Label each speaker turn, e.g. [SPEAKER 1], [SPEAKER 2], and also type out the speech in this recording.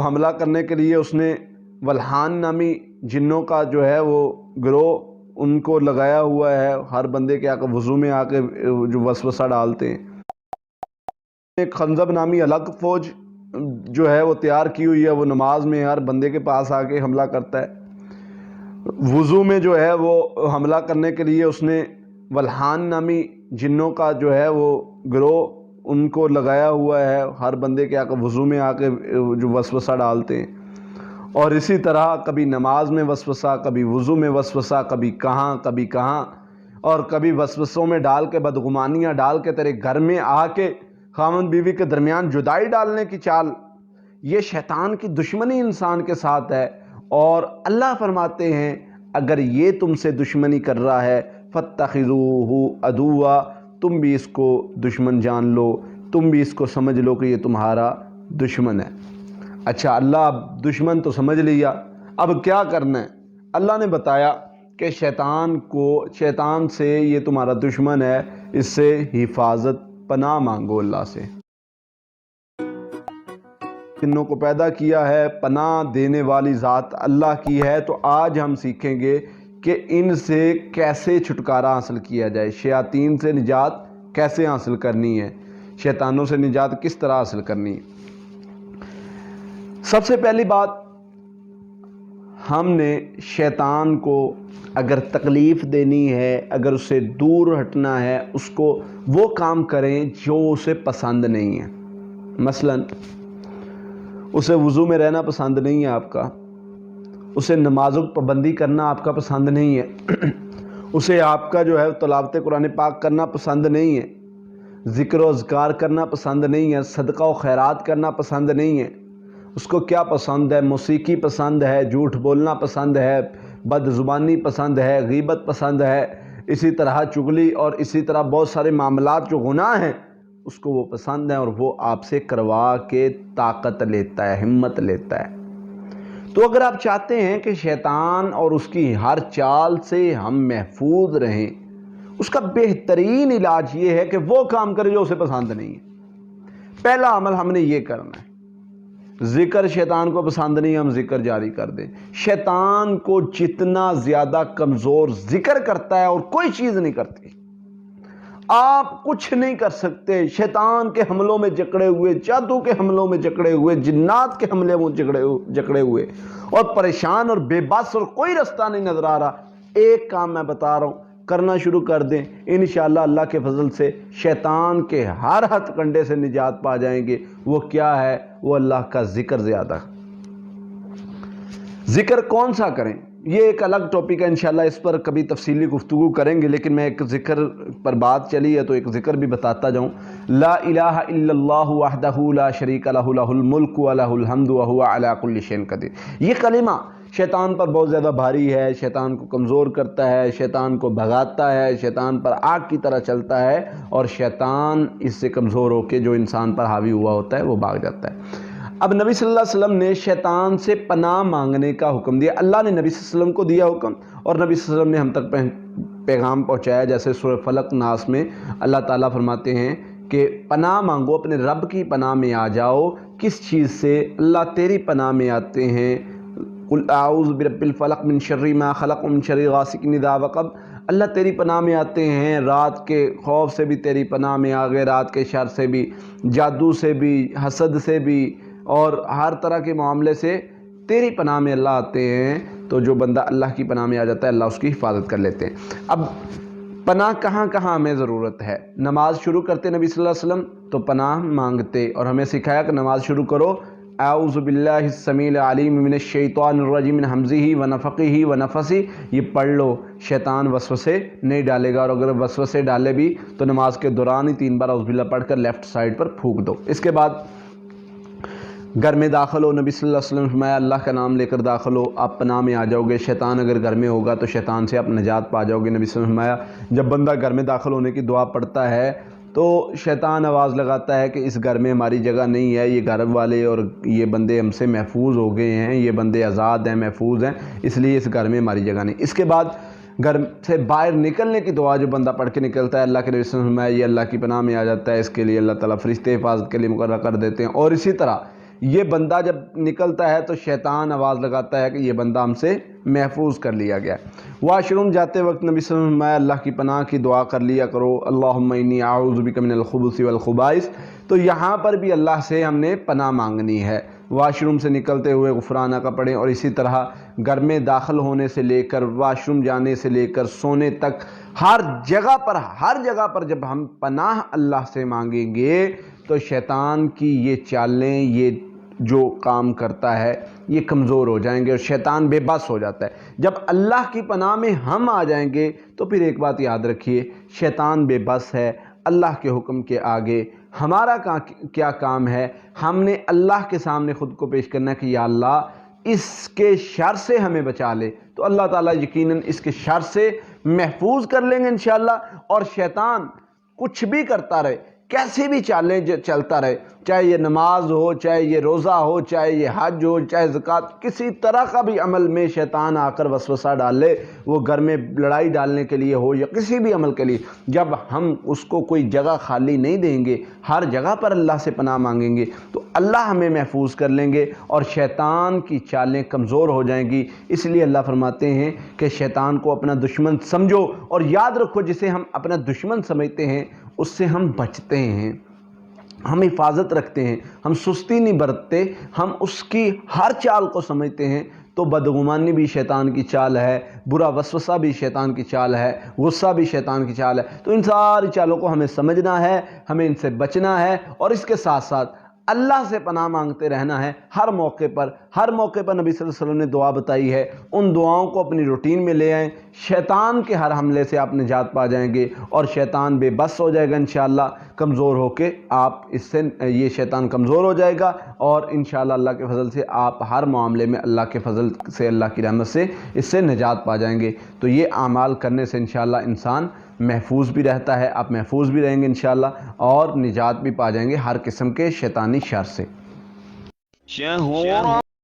[SPEAKER 1] حملہ کرنے کے لیے اس نے ولحان نامی جنوں کا جو ہے وہ گروہ ان کو لگایا ہوا ہے، ہر بندے کے آکے وضو میں آ کے جو وسوسہ ڈالتے ہیں۔ ایک خنزب نامی الگ فوج جو ہے وہ تیار کی ہوئی ہے، وہ نماز میں ہر بندے کے پاس آ کے حملہ کرتا ہے۔ وضو میں جو ہے وہ حملہ کرنے کے لیے اس نے ولحان نامی جنوں کا جو ہے وہ گروہ ان کو لگایا ہوا ہے، ہر بندے کے آکے وضو میں آ کے جو وسوسہ ڈالتے ہیں۔ اور اسی طرح کبھی نماز میں وسوسہ، کبھی وضو میں وسوسہ، کبھی کہاں، اور کبھی وسوسوں میں ڈال کے بدگمانیاں ڈال کے تیرے گھر میں آ کے خاوند بیوی کے درمیان جدائی ڈالنے کی چال۔ یہ شیطان کی دشمنی انسان کے ساتھ ہے، اور اللہ فرماتے ہیں اگر یہ تم سے دشمنی کر رہا ہے فَاتَّخِذُوهُ عَدُوًّا، تم بھی اس کو دشمن جان لو، تم بھی اس کو سمجھ لو کہ یہ تمہارا دشمن ہے۔ اچھا، اللہ اب دشمن تو سمجھ لیا، اب کیا کرنا ہے؟ اللہ نے بتایا کہ شیطان سے یہ تمہارا دشمن ہے، اس سے حفاظت پناہ مانگو اللہ سے۔ جنوں کو پیدا کیا ہے، پناہ دینے والی ذات اللہ کی ہے، تو آج ہم سیکھیں گے کہ ان سے کیسے چھٹکارا حاصل کیا جائے، شیاطین سے نجات کیسے حاصل کرنی ہے، شیطانوں سے نجات کس طرح حاصل کرنی ہے۔ سب سے پہلی بات، ہم نے شیطان کو اگر تکلیف دینی ہے، اگر اسے دور ہٹنا ہے، اس کو وہ کام کریں جو اسے پسند نہیں ہے۔ مثلا اسے وضو میں رہنا پسند نہیں ہے آپ کا، اسے نمازوں کی پابندی کرنا آپ کا پسند نہیں ہے، اسے آپ کا جو ہے تلاوت قرآن پاک کرنا پسند نہیں ہے، ذکر و اذکار کرنا پسند نہیں ہے، صدقہ و خیرات کرنا پسند نہیں ہے۔ اس کو کیا پسند ہے؟ موسیقی پسند ہے، جھوٹ بولنا پسند ہے، بد زبانی پسند ہے، غیبت پسند ہے، اسی طرح چغلی اور اسی طرح بہت سارے معاملات جو گناہ ہیں اس کو وہ پسند ہیں، اور وہ آپ سے کروا کے طاقت لیتا ہے، ہمت لیتا ہے۔ تو اگر آپ چاہتے ہیں کہ شیطان اور اس کی ہر چال سے ہم محفوظ رہیں، اس کا بہترین علاج یہ ہے کہ وہ کام کرے جو اسے پسند نہیں ہے۔ پہلا عمل ہم نے یہ کرنا ہے، ذکر شیطان کو پسند نہیں، ہم ذکر جاری کر دیں۔ شیطان کو جتنا زیادہ کمزور ذکر کرتا ہے اور کوئی چیز نہیں کرتی، آپ کچھ نہیں کر سکتے۔ شیطان کے حملوں میں جکڑے ہوئے، جادو کے حملوں میں جکڑے ہوئے، جنات کے حملے میں جکڑے ہوئے اور پریشان اور بے بس اور کوئی رستہ نہیں نظر آ رہا، ایک کام میں بتا رہا ہوں، کرنا شروع کر دیں، انشاءاللہ اللہ کے فضل سے شیطان کے ہر ہتھ کنڈے سے نجات پا جائیں گے۔ وہ کیا ہے؟ وہ اللہ کا ذکر زیادہ۔ ذکر کون سا کریں؟ یہ ایک الگ ٹاپک ہے، انشاءاللہ اس پر کبھی تفصیلی گفتگو کریں گے، لیکن میں ایک ذکر پر بات چلی ہے تو ایک ذکر بھی بتاتا جاؤں۔ لا الہ الا اللہ وحدہ لا شریک لہ لہ الملک ولہ الحمد وہو علی کل شیء قدیر۔ یہ کلمہ شیطان پر بہت زیادہ بھاری ہے، شیطان کو کمزور کرتا ہے، شیطان کو بھگاتا ہے، شیطان پر آگ کی طرح چلتا ہے، اور شیطان اس سے کمزور ہو کے جو انسان پر حاوی ہوا ہوتا ہے وہ بھاگ جاتا ہے۔ اب نبی صلی اللہ علیہ وسلم نے شیطان سے پناہ مانگنے کا حکم دیا، اللہ نے نبی صلی اللہ علیہ وسلم کو دیا حکم، اور نبی صلی اللہ علیہ وسلم نے ہم تک پیغام پہنچایا۔ جیسے سورہ فلق ناس میں اللہ تعالیٰ فرماتے ہیں کہ پناہ مانگو، اپنے رب کی پناہ میں آ جاؤ۔ کس چیز سے؟ اللہ تیری پناہ میں آتے ہیں، قل اعوذ برب الفلق من شر ما خلق ومن شر غاسق اذا وقب۔ اللہ تیری پناہ میں آتے ہیں، رات کے خوف سے بھی تیری پناہ میں آ گئے، رات کے شر سے بھی، جادو سے بھی، حسد سے بھی، اور ہر طرح کے معاملے سے تیری پناہ میں اللہ آتے ہیں۔ تو جو بندہ اللہ کی پناہ میں آ جاتا ہے اللہ اس کی حفاظت کر لیتے ہیں۔ اب پناہ کہاں کہاں ہمیں ضرورت ہے؟ نماز شروع کرتے نبی صلی اللہ علیہ وسلم تو پناہ مانگتے، اور ہمیں سکھایا کہ نماز شروع کرو اعوذ باللہ السمیع العلیم من الشیطان الرجیم من ہمزہ ونفخہ ونفثہ، یہ پڑھ لو، شیطان وسوسے نہیں ڈالے گا، اور اگر وسوسے ڈالے بھی تو نماز کے دوران ہی 3 بار اعوذ باللہ پڑھ کر لیفٹ سائڈ پر پھونک دو۔ اس کے بعد گھر میں داخل ہو، نبی صلی اللہ علیہ وسلم نے فرمایا اللہ کا نام لے کر داخل ہو، آپ پناہ میں آ جاؤ گے۔ شیطان اگر گھر میں ہوگا تو شیطان سے آپ نجات پا جاؤ گے۔ نبی صلی اللہ علیہ وسلم نے فرمایا جب بندہ گھر میں داخل ہونے کی دعا پڑھتا ہے تو شیطان آواز لگاتا ہے کہ اس گھر میں ہماری جگہ نہیں ہے، یہ گھر والے اور یہ بندے ہم سے محفوظ ہو گئے ہیں، یہ بندے آزاد ہیں، محفوظ ہیں، اس لیے اس گھر میں ہماری جگہ نہیں۔ اس کے بعد گھر سے باہر نکلنے کی دعا جو بندہ پڑھ کے نکلتا ہے، اللہ کے نبی صلی اللہ علیہ وسلم نے فرمایا یہ اللہ کی پناہ میں آ جاتا ہے، اس کے لیے اللہ تعالیٰ فرشتے حفاظت کے لیے مقرر کر دیتے ہیں۔ اور اسی طرح یہ بندہ جب نکلتا ہے تو شیطان آواز لگاتا ہے کہ یہ بندہ ہم سے محفوظ کر لیا گیا ہے۔ واش روم جاتے وقت نبی صلی اللہ علیہ وسلم میں اللہ کی پناہ کی دعا کر لیا کرو، اللہم انی اعوذ بک من الخبث والخبائث۔ تو یہاں پر بھی اللہ سے ہم نے پناہ مانگنی ہے۔ واش روم سے نکلتے ہوئے غفرانہ کا پڑھیں، اور اسی طرح گھر میں داخل ہونے سے لے کر واش روم جانے سے لے کر سونے تک ہر جگہ پر جب ہم پناہ اللہ سے مانگیں گے تو شیطان کی یہ چالیں، یہ جو کام کرتا ہے، یہ کمزور ہو جائیں گے اور شیطان بے بس ہو جاتا ہے۔ جب اللہ کی پناہ میں ہم آ جائیں گے تو پھر ایک بات یاد رکھیے، شیطان بے بس ہے۔ اللہ کے حکم کے آگے ہمارا کیا کام ہے؟ ہم نے اللہ کے سامنے خود کو پیش کرنا ہے کہ یا اللہ اس کے شر سے ہمیں بچا لے، تو اللہ تعالیٰ یقیناً اس کے شر سے محفوظ کر لیں گے انشاءاللہ۔ اور شیطان کچھ بھی کرتا رہے، کیسی بھی چالیں چلتا رہے، چاہے یہ نماز ہو، چاہے یہ روزہ ہو، چاہے یہ حج ہو، چاہے زکوٰۃ، کسی طرح کا بھی عمل میں شیطان آ کر وسوسہ ڈال لے، وہ گھر میں لڑائی ڈالنے کے لیے ہو یا کسی بھی عمل کے لیے، جب ہم اس کو کوئی جگہ خالی نہیں دیں گے، ہر جگہ پر اللہ سے پناہ مانگیں گے تو اللہ ہمیں محفوظ کر لیں گے اور شیطان کی چالیں کمزور ہو جائیں گی۔ اس لیے اللہ فرماتے ہیں کہ شیطان کو اپنا دشمن سمجھو، اور یاد رکھو جسے ہم اپنا دشمن سمجھتے ہیں اس سے ہم بچتے ہیں، ہم حفاظت رکھتے ہیں، ہم سستی نہیں برتتے، ہم اس کی ہر چال کو سمجھتے ہیں۔ تو بدگمانی بھی شیطان کی چال ہے، برا وسوسہ بھی شیطان کی چال ہے، غصہ بھی شیطان کی چال ہے۔ تو ان ساری چالوں کو ہمیں سمجھنا ہے، ہمیں ان سے بچنا ہے، اور اس کے ساتھ ساتھ اللہ سے پناہ مانگتے رہنا ہے ہر موقع پر۔ ہر موقع پر نبی صلی اللہ علیہ وسلم نے دعا بتائی ہے، ان دعاؤں کو اپنی روٹین میں لے آئیں، شیطان کے ہر حملے سے آپ نجات پا جائیں گے اور شیطان بے بس ہو جائے گا انشاءاللہ، کمزور ہو کے آپ اس سے، یہ شیطان کمزور ہو جائے گا، اور انشاءاللہ اللہ کے فضل سے آپ ہر معاملے میں اللہ کے فضل سے، اللہ کی رحمت سے اس سے نجات پا جائیں گے۔ تو یہ اعمال کرنے سے انشاءاللہ انسان محفوظ بھی رہتا ہے، آپ محفوظ بھی رہیں گے انشاءاللہ، اور نجات بھی پا جائیں گے ہر قسم کے شیطانی شر سے۔